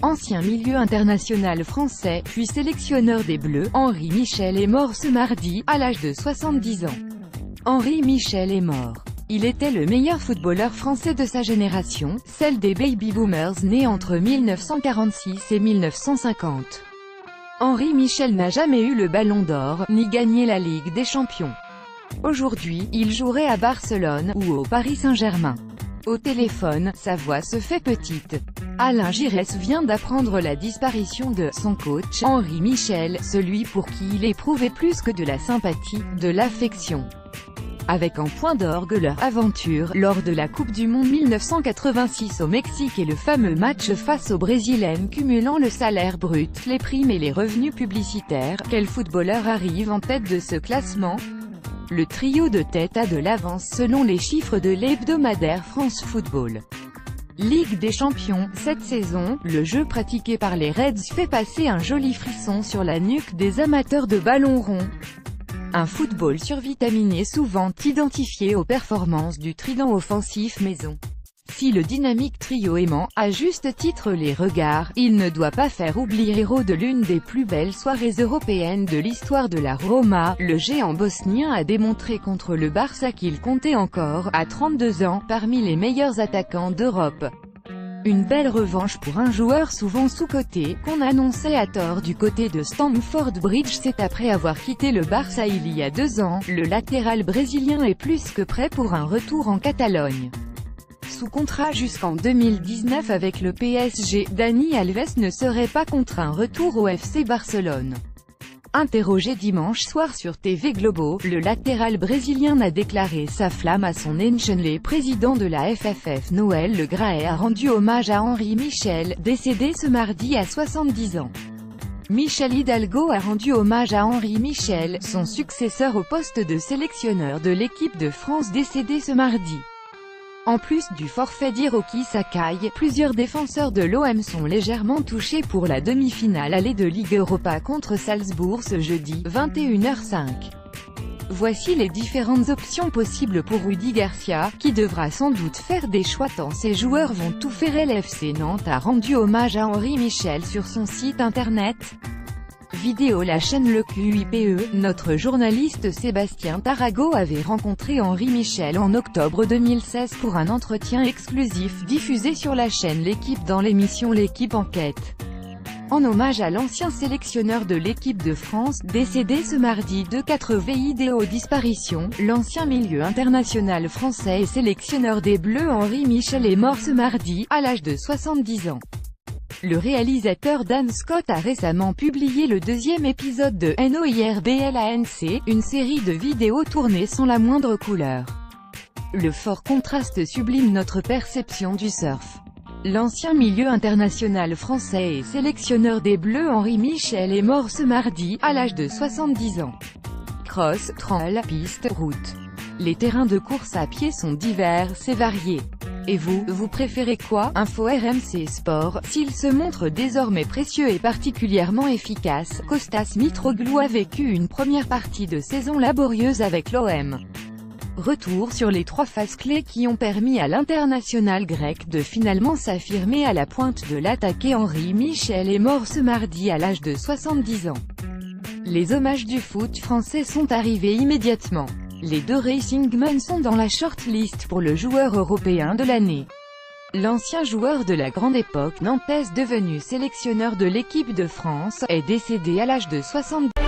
Ancien milieu international français, puis sélectionneur des Bleus, Henri Michel est mort ce mardi, à l'âge de 70 ans. Henri Michel est mort. Il était le meilleur footballeur français de sa génération, celle des baby-boomers nés entre 1946 et 1950. Henri Michel n'a jamais eu le Ballon d'Or, ni gagné la Ligue des Champions. Aujourd'hui, il jouerait à Barcelone, ou au Paris Saint-Germain. Au téléphone, sa voix se fait petite. Alain Giresse vient d'apprendre la disparition de son coach, Henri Michel, celui pour qui il éprouvait plus que de la sympathie, de l'affection. Avec en point d'orgue leur aventure, lors de la Coupe du Monde 1986 au Mexique et le fameux match face aux Brésiliennes cumulant le salaire brut, les primes et les revenus publicitaires, quel footballeur arrive en tête de ce classement? Le trio de tête a de l'avance selon les chiffres de l'hebdomadaire France Football. Ligue des Champions, cette saison, le jeu pratiqué par les Reds fait passer un joli frisson sur la nuque des amateurs de ballon rond. Un football survitaminé souvent identifié aux performances du trident offensif maison. Si le dynamique trio aimant, à juste titre les regards, il ne doit pas faire oublier héros de l'une des plus belles soirées européennes de l'histoire de la Roma, le géant bosnien a démontré contre le Barça qu'il comptait encore, à 32 ans, parmi les meilleurs attaquants d'Europe. Une belle revanche pour un joueur souvent sous-coté, qu'on annonçait à tort du côté de Stamford Bridge. C'est après avoir quitté le Barça il y a 2 ans, le latéral brésilien est plus que prêt pour un retour en Catalogne. Sous contrat jusqu'en 2019 avec le PSG, Dani Alves ne serait pas contre un retour au FC Barcelone. Interrogé dimanche soir sur TV Globo, le latéral brésilien a déclaré sa flamme à son enchaîné. Le président de la FFF Noël Le Graët a rendu hommage à Henri Michel, décédé ce mardi à 70 ans. Michel Hidalgo a rendu hommage à Henri Michel, son successeur au poste de sélectionneur de l'équipe de France décédé ce mardi. En plus du forfait d'Hiroki Sakai, plusieurs défenseurs de l'OM sont légèrement touchés pour la demi-finale aller de Ligue Europa contre Salzbourg ce jeudi, 21h05. Voici les différentes options possibles pour Rudy Garcia, qui devra sans doute faire des choix tant ses joueurs vont tout faire. LFC Nantes a rendu hommage à Henri Michel sur son site internet. Vidéo. La chaîne Le QIPE, notre journaliste Sébastien Tarago avait rencontré Henri Michel en octobre 2016 pour un entretien exclusif diffusé sur la chaîne L'Équipe dans l'émission L'Équipe Enquête. En hommage à l'ancien sélectionneur de l'équipe de France, décédé ce mardi de 4 vidéos disparition, l'ancien milieu international français et sélectionneur des Bleus Henri Michel est mort ce mardi, à l'âge de 70 ans. Le réalisateur Dan Scott a récemment publié le 2e épisode de NOIRBLANC, une série de vidéos tournées sans la moindre couleur. Le fort contraste sublime notre perception du surf. L'ancien milieu international français et sélectionneur des Bleus Henri Michel est mort ce mardi, à l'âge de 70 ans. Cross, trail, piste, route. Les terrains de course à pied sont divers et variés. Et vous préférez quoi? Info RMC Sport. S'il se montre désormais précieux et particulièrement efficace, Kostas Mitroglou a vécu une première partie de saison laborieuse avec l'OM. Retour sur les 3 phases clés qui ont permis à l'international grec de finalement s'affirmer à la pointe de l'attaque. Henri Michel est mort ce mardi à l'âge de 70 ans. Les hommages du foot français sont arrivés immédiatement. Les 2 Racing Men sont dans la shortlist pour le joueur européen de l'année. L'ancien joueur de la grande époque nantaise devenu sélectionneur de l'équipe de France, est décédé à l'âge de 70 ans.